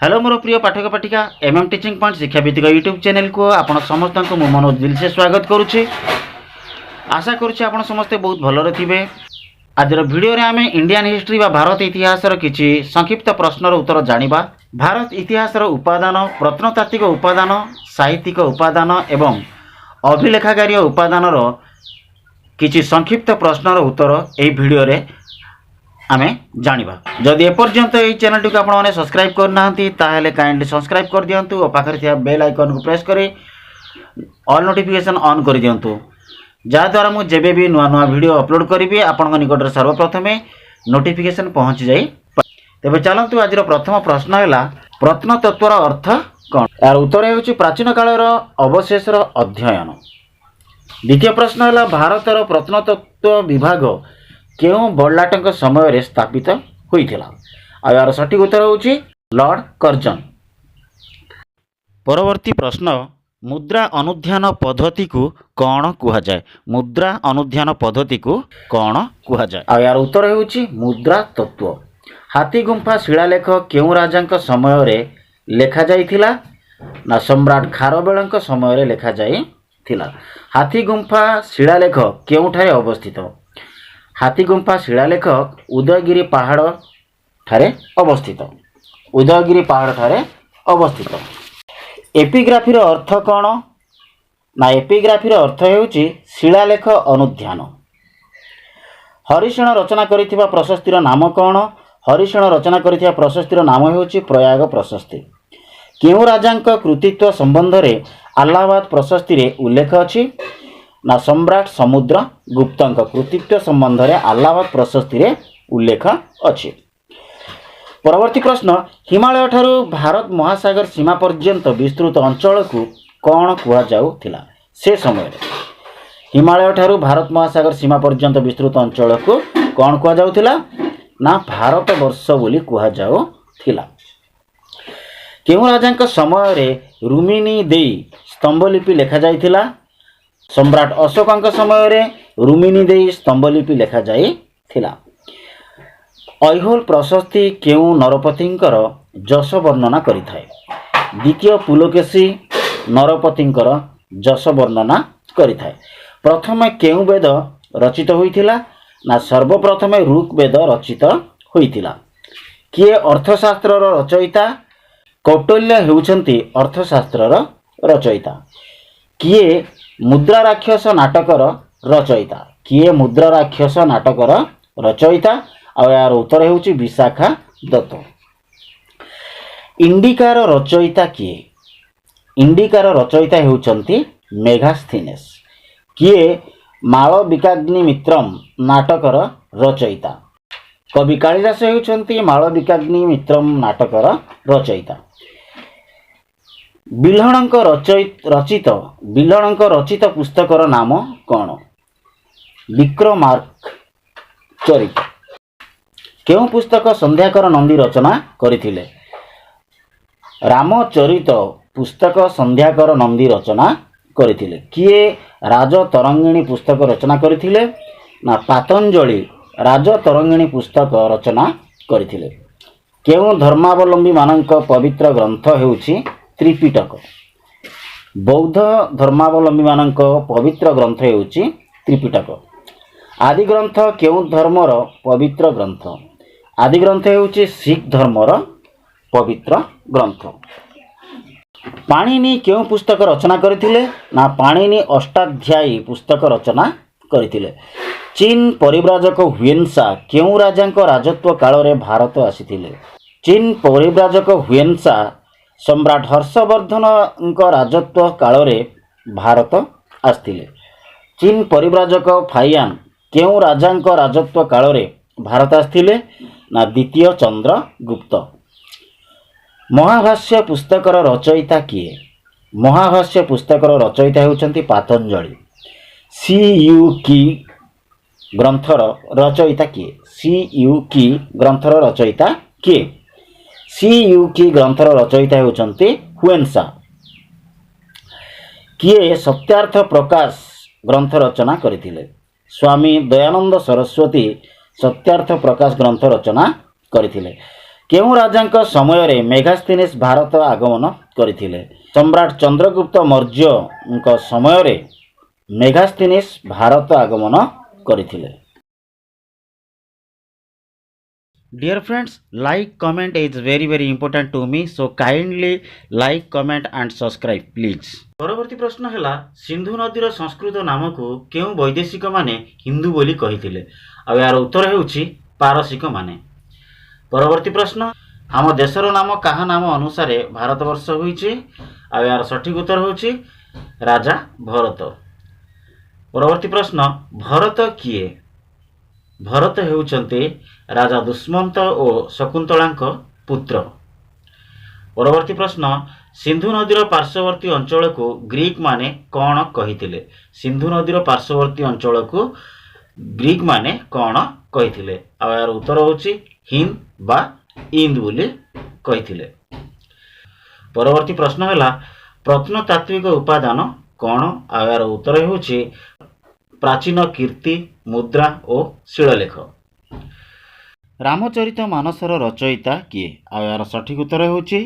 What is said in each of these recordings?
Hello मोर प्रिय पाठक पाठिका एमएम टीचिंग पॉइंट शिक्षाभित्तिक यूट्यूब चैनल को आपण समस्त को मु मनोज दिल से स्वागत करुच्ची। आशा करुच्ची आपण समस्ते बहुत भलरे थिबे। आजर भिडियो रे आमे इंडियन हिस्ट्री बा भारत इतिहास किछि संक्षिप्त प्रश्नर उत्तर जानिबा। भारत इतिहास उपादान, प्रत्नतात्विक उपादान, साहित्यिक उपादान एवं अभिलेखागार उपादान किछि संक्षिप्त प्रश्नर उत्तर एही भिडियो रे आमे जानिबा। जदि एपर्यंत एही चैनल को आपण सब्सक्राइब करना ताहले काइंडली सब्सक्राइब कर दियंतु और पाखरे थिया बेल आइकन को प्रेस करी ऑल नोटिफिकेशन ऑन कर दियंतु, जा द्वारा मु जेबे भी नुआ नुआ वीडियो अपलोड करी आपण निकट रे सर्वप्रथमे नोटिफिकेशन पहुंच जाई। तेबे चलंतु आज प्रथम प्रश्न हैला प्रत्नतत्वर अर्थ कोन। यार उत्तर हेउची प्राचीन कालर अवशेषर अध्ययन। द्वितीय प्रश्न हैला भारतर प्रत्नतत्व विभाग केउ बड़लाटक समय रे स्थापित होइथिला। आ यार सटीक उत्तर होउची लॉर्ड कर्जन। परवर्ती प्रश्न मुद्रा अनुध्यान पद्धति को कौन कुहा जाए। मुद्रा अनुध्यान पद्धति को कौन कुहा जाए। आ यार उत्तर होउची मुद्रा तत्व। हाथी गुंफा शिलालेख केउ राजांक समय रे लेखा जाइथिला ना सम्राट खारवेलंक समय रे लेखा जाइथिला। हाथी गुंफा शिलालेख केउठारे अवस्थित। हाथी गुंफा शिलालेख उदयगिरी पहाड़ ठारे अवस्थित। उदयगिरी पहाड़ ठारे अवस्थित। एपिग्राफीर अर्थ कौन ना एपिग्राफीर अर्थ हेउची शिलालेख अनुध्यान। हरिशण रचना करिथिबा प्रशस्तिर नाम कौन। हरिशण रचना करिथिबा प्रशस्तिर नाम हेउची प्रयाग प्रशस्ति। केउ राजांक कृतित्व संबंध रे अलाहाबाद प्रशस्ति रे उल्लेख अछि ना सम्राट समुद्र गुप्तंक कृतित्व संबंध रे अलाहाबाद प्रशस्ति रे उल्लेख अछि। परवर्ती प्रश्न हिमालय ठारू भारत महासागर सीमा पर्यंत विस्तृत अंचल को कौन कुहा जाउथिला। से समय हिमालय ठारू भारत महासागर सीमा पर्यंत विस्तृत अंचल को कौन कुहा जाउथिला ना भारत वर्ष बोली कुहा जाउथिला। केउ राजांक समय रे रुमिनी देई स्तंभलिपि लेखा जाइथिला। सम्राट अशोकंक समय रे रुमिनी देई स्तंभलिपि लेखा जाइथिला। ऐहोल प्रशस्ति केउ नरपतिंकर जश वर्णना करिथाय। द्वितीय पुलकेशी नरपतिंकर जश वर्णना करिथाय। प्रथमे केउ वेद रचित होइथिला ना सर्वप्रथमे ऋग वेद रचित होइथिला। किए अर्थशास्त्रर रचयिता। कौटिल्य हेउछंती अर्थशास्त्रर रचयिता। किए मुद्रा राक्षस नाटकर रचयिता। किए मुद्रा राक्षस नाटकर रचयिता। और यार उत्तर हेउची विशाखा दत्त। इंडिकार रचयिता किए। इंडिकार रचयिता हेउछंती मेघास्थीनेस। किए मालविकाग्नि मित्रम नाटकर रचयिता। कवि कालिदास हेउछंती मालविकाग्नि मित्रम नाटकर रचयिता। बिल्हणक रचित पुस्तकर नाम कौन। विक्रमार्क चरित। केउ पुस्तक संध्याकर नंदी रचना करथिले। रामचरित पुस्तक संध्याकर नंदी रचना करथिले। किए राजतरंगिणी पुस्तक रचना करथिले ना पातंजलि राजतरंगिणी पुस्तक रचना करथिले। केउ धर्मावलंबी मानक पवित्र ग्रंथ हेउची त्रिपिटक। बौद्ध धर्मावलंबी मानक पवित्र ग्रंथ हेउची त्रिपिटक। आदि ग्रंथ केउ धर्मर पवित्र ग्रंथ। आदि ग्रंथ हेउची सिख धर्मर पवित्र ग्रंथ। पाणिनि केउ पुस्तक रचना करथिले ना पाणिनि अष्टाध्यायी पुस्तक रचना करथिले। चीन परिव्राजक हुएनसा केउ राजांक राजत्व काल रे भारत आसीथिले। चीन परिव्राजक हुएनसा सम्राट हर्षवर्धन राजत्व काल रे भारत आस्थिले। चीन परिव्राजक फाइयान केउ राजांक राजत्व काल रे भारत आस्थिले ना द्वितीय चंद्रगुप्त। महाभाष्य पुस्तकर रचयिता किए। महाभाष्य पुस्तकर रचयिता हेउचंती पातंजलि। सीयूकी ग्रंथर रचयिता किए। सीयूकी ग्रंथर रचयिता किए। सीयूकी ग्रंथर रचयिता हेउचंती हुएनसा। किए सत्यार्थ प्रकाश ग्रंथ रचना करथिले। स्वामी दयानंद सरस्वती सत्यार्थ प्रकाश ग्रंथ रचना करथिले। କେଉଁ ରାଜାଙ୍କ ସମୟରେ ମେଗାସ୍ଥିନିସ୍ ଭାରତ ଆଗମନ କରିଥିଲେ? ସମ୍ରାଟ ଚନ୍ଦ୍ରଗୁପ୍ତ ମୌର୍ଯ୍ୟଙ୍କ ସମୟରେ ମେଗାସ୍ଥିନିସ୍ ଭାରତ ଆଗମନ କରିଥିଲେ। Dear friends, like comment is very important to me, so kindly like comment and subscribe please। ପରବର୍ତ୍ତୀ ପ୍ରଶ୍ନ ହେଲା ସିନ୍ଧୁ ନଦୀର ସଂସ୍କୃତ ନାମକୁ କେଉଁ ବୈଦେଶିକ ମାନେ ହିନ୍ଦୁ ବୋଲି କହିଥିଲେ? ଆଉ ଏହାର ଉତ୍ତର ହେଉଛି ପାରସିକ ମାନେ। ପରବର୍ତ୍ତୀ ପ୍ରଶ୍ନ ଆମ ଦେଶର ନାମ କାହା ନାମ ଅନୁସାରେ ଭାରତବର୍ଷ ହୋଇଛି? ଆଉ ଏହାର ସଠିକ ଉତ୍ତର ହେଉଛି ରାଜା ଭରତ। ପରବର୍ତ୍ତୀ ପ୍ରଶ୍ନ ଭରତ କିଏ? ଭରତ ହେଉଛନ୍ତି ରାଜା ଦୁଷ୍ମନ୍ତ ଓ ଶକୁନ୍ତଳାଙ୍କ ପୁତ୍ର। ପରବର୍ତ୍ତୀ ପ୍ରଶ୍ନ ସିନ୍ଧୁ ନଦୀର ପାର୍ଶ୍ୱବର୍ତ୍ତୀ ଅଞ୍ଚଳକୁ ଗ୍ରୀକ ମାନେ କ'ଣ କହିଥିଲେ? ସିନ୍ଧୁ ନଦୀର ପାର୍ଶ୍ୱବର୍ତ୍ତୀ ଅଞ୍ଚଳକୁ ଗ୍ରୀକ ମାନେ କ'ଣ କହିଥିଲେ? ଆଉ ଏହାର ଉତ୍ତର ହେଉଛି ହିନ୍ଦ ବା ଇନ୍ଦ ବୋଲି କହିଥିଲେ। ପରବର୍ତ୍ତୀ ପ୍ରଶ୍ନ ହେଲା ପ୍ରତ୍ନତାତ୍ତ୍ୱିକ ଉପାଦାନ କ'ଣ? ଆଉ ଏହାର ଉତ୍ତର ହେଉଛି ପ୍ରାଚୀନ କୀର୍ତ୍ତି, ମୁଦ୍ରା ଓ ଶିଳଲେଖ। ରାମଚରିତ ମାନସର ରଚୟିତା କିଏ? ଆଉ ଏହାର ସଠିକ ଉତ୍ତର ହେଉଛି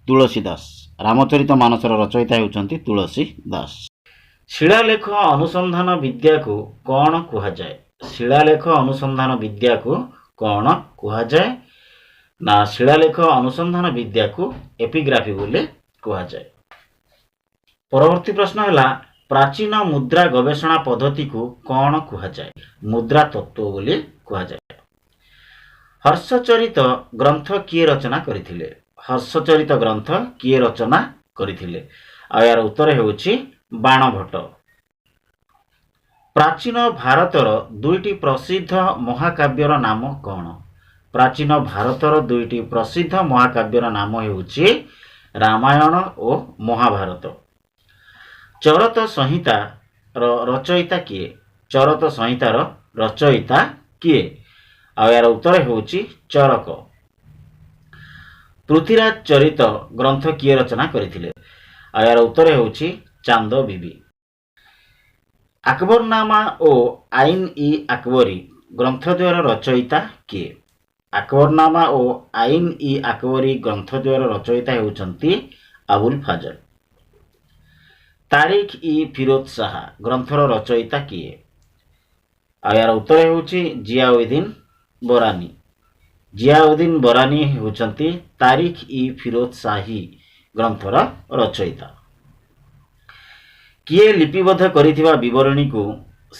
ତୁଳସୀ ଦାସ। ରାମଚରିତ ମାନସର ରଚୟିତା ହେଉଛନ୍ତି ତୁଳସୀ ଦାସ। ଶିଳାଲେଖ ଅନୁସନ୍ଧାନ ବିଦ୍ୟାକୁ କ'ଣ କୁହାଯାଏ? ଶିଳାଲେଖ ଅନୁସନ୍ଧାନ ବିଦ୍ୟାକୁ କ'ଣ କୁହାଯାଏ? ନା ଶିଳାଲେଖ ଅନୁସନ୍ଧାନ ବିଦ୍ୟାକୁ ଏପିଗ୍ରାଫି ବୋଲି କୁହାଯାଏ। ପରବର୍ତ୍ତୀ ପ୍ରଶ୍ନ ହେଲା ପ୍ରାଚୀନ ମୁଦ୍ରା ଗବେଷଣା ପଦ୍ଧତିକୁ କ'ଣ କୁହାଯାଏ? ମୁଦ୍ରା ତତ୍ତ୍ୱ ବୋଲି କୁହାଯାଏ। ହର୍ଷଚରିତ ଗ୍ରନ୍ଥ କିଏ ରଚନା କରିଥିଲେ? ହର୍ଷଚରିତ ଗ୍ରନ୍ଥ କିଏ ରଚନା କରିଥିଲେ? ଆଉ ଏହାର ଉତ୍ତର ହେଉଛି ବାଣଭଟ୍ଟ। ପ୍ରାଚୀନ ଭାରତର ଦୁଇଟି ପ୍ରସିଦ୍ଧ ମହାକାବ୍ୟର ନାମ କ'ଣ? ପ୍ରାଚୀନ ଭାରତର ଦୁଇଟି ପ୍ରସିଦ୍ଧ ମହାକାବ୍ୟର ନାମ ହେଉଛି ରାମାୟଣ ଓ ମହାଭାରତ। ଚରତ ସଂହିତାର ରଚୟିତା କିଏ? ଚରତ ସଂହିତାର ରଚୟିତା କିଏ? ଆଉ ଏହାର ଉତ୍ତର ହେଉଛି ଚରକ। ପୃଥ୍ୱୀରାଜ ଚରିତ ଗ୍ରନ୍ଥ କିଏ ରଚନା କରିଥିଲେ? ଆଉ ଏହାର ଉତ୍ତର ହେଉଛି ଚାନ୍ଦ ବିବି। ଆକବରନାମା ଓ ଆଇନ ଇ ଆକବରୀ ଗ୍ରନ୍ଥଦ୍ୱୟର ରଚୟିତା କିଏ? ଆକବରନାମା ଓ ଆଇନ ଇ ଆକବରୀ ଗ୍ରନ୍ଥଦ୍ୱୟର ରଚୟିତା ହେଉଛନ୍ତି ଆବୁଲ ଫାଜଲ। ତାରିଖ ଇ ଫିରୋଜ ଶାହ ଗ୍ରନ୍ଥର ରଚୟିତା କିଏ? ଆଉ ଏହାର ଉତ୍ତର ହେଉଛି ଜିଆଉଦ୍ଦିନ ବରାନୀ। ଜିଆଉଦ୍ଦିନ ବରାନୀ ହେଉଛନ୍ତି ତାରିଖ ଇ ଫିରୋଜ ଶାହୀ ଗ୍ରନ୍ଥର ରଚୟିତା। କିଏ ଲିପିବଦ୍ଧ କରିଥିବା ବିବରଣୀକୁ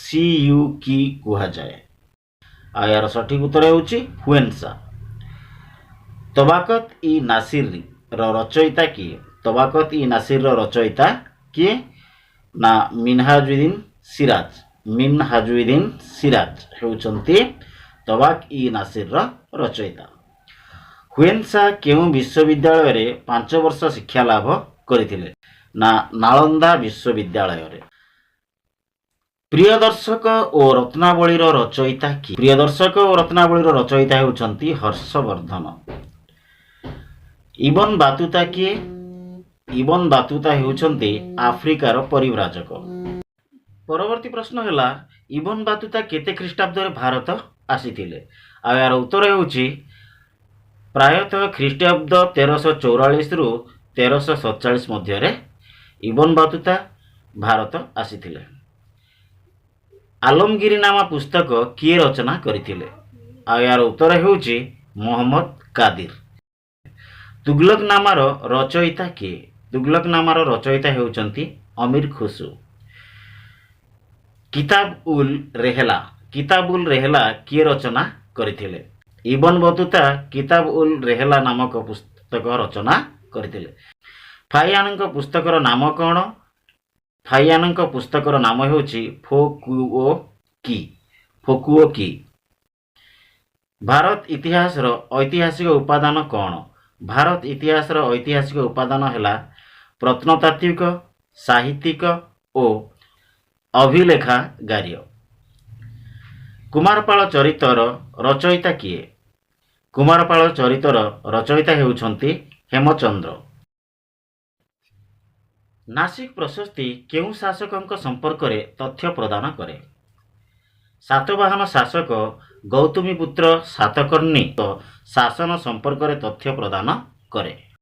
ସିୟୁକି କୁହାଯାଏ? ଆଉ ଏହାର ସଠିକ ଉତ୍ତର ହେଉଛି ହୁଏନ୍ସା। ତବାକତ ଇ ନାସିରର ରଚୟିତା କିଏ? ତବାକତ ଇ ନାସିରର ରଚୟିତା କିଏ? ନା ମିନହାଜୁଦ୍ଦିନ ସିରାଜ। ମିନହାଜୁଦ୍ଦିନ ସିରାଜ ହେଉଛନ୍ତି ତବାକ ଇ ନାସିରର ରଚୟିତା। ହୁଏନ୍ସା କେଉଁ ବିଶ୍ୱବିଦ୍ୟାଳୟରେ 5 ବର୍ଷ ଶିକ୍ଷା ଲାଭ କରିଥିଲେ? ନା ନାଳନ୍ଦା ବିଶ୍ୱବିଦ୍ୟାଳୟରେ। ପ୍ରିୟଦର୍ଶକ ଓ ରତ୍ନାବଳୀର ରଚୟିତା କିଏ? ପ୍ରିୟଦର୍ଶକ ଓ ରତ୍ନାବଳୀର ରଚୟିତା ହେଉଛନ୍ତି ହର୍ଷବର୍ଦ୍ଧନ। ଇବନ ବାତୁତା କିଏ? ଇବନ ବାତୁତା ହେଉଛନ୍ତି ଆଫ୍ରିକାର ପରିବ୍ରାଜକ। ପରବର୍ତ୍ତୀ ପ୍ରଶ୍ନ ହେଲା ଇବନ ବାତୁତା କେତେ ଖ୍ରୀଷ୍ଟାବ୍ଦରେ ଭାରତ ଆସିଥିଲେ? ଆଉ ଏହାର ଉତ୍ତର ହେଉଛି ପ୍ରାୟତଃ ଖ୍ରୀଷ୍ଟାବ୍ଦ 1344 ରୁ 1347 ମଧ୍ୟରେ ଇବନ ବାତୁତା ଭାରତ ଆସିଥିଲେ। ଆଲମଗିରିନାମା ପୁସ୍ତକ କିଏ ରଚନା କରିଥିଲେ? ଆଉ ଏହାର ଉତ୍ତର ହେଉଛି ମହମ୍ମଦ କାଦିର। ତୁଗଲକନାମାର ରଚୟିତା କିଏ? ତୁଗଲକନାମାର ରଚୟିତା ହେଉଛନ୍ତି ଅମୀର ଖୁସୁ। କିତାବ ଉଲ ରେହଲା। କିତାବ ଉଲ ରେହଲା କିଏ ରଚନା କରିଥିଲେ? ଇବନ ବତୁତା କିତାବ ଉଲ ରେହଲା ନାମକ ପୁସ୍ତକ ରଚନା କରିଥିଲେ। ଫାହିୟାନଙ୍କ ପୁସ୍ତକର ନାମ କ'ଣ? ଫାହିୟାନଙ୍କ ପୁସ୍ତକର ନାମ ହେଉଛି ଫୋକୁଓ କି। ଫୋକୁଓ କି। ଭାରତ ଇତିହାସର ଐତିହାସିକ ଉପାଦାନ କ'ଣ? ଭାରତ ଇତିହାସର ଐତିହାସିକ ଉପାଦାନ ହେଲା ପ୍ରତ୍ନତାତ୍ତ୍ୱିକ, ସାହିତ୍ୟିକ ଓ ଅଭିଲେଖାଗାରୀୟ। କୁମାରପାଳ ଚରିତର ରଚୟିତା କିଏ? କୁମାରପାଳ ଚରିତର ରଚୟିତା ହେଉଛନ୍ତି ହେମଚନ୍ଦ୍ର। ନାସିକ ପ୍ରଶସ୍ତି କେଉଁ ଶାସକଙ୍କ ସମ୍ପର୍କରେ ତଥ୍ୟ ପ୍ରଦାନ କରେ? ସାତବାହନ ଶାସକ ଗୌତମୀପୁତ୍ର ସାତକର୍ଣ୍ଣୀ ଶାସନ ସମ୍ପର୍କରେ ତଥ୍ୟ ପ୍ରଦାନ କରେ।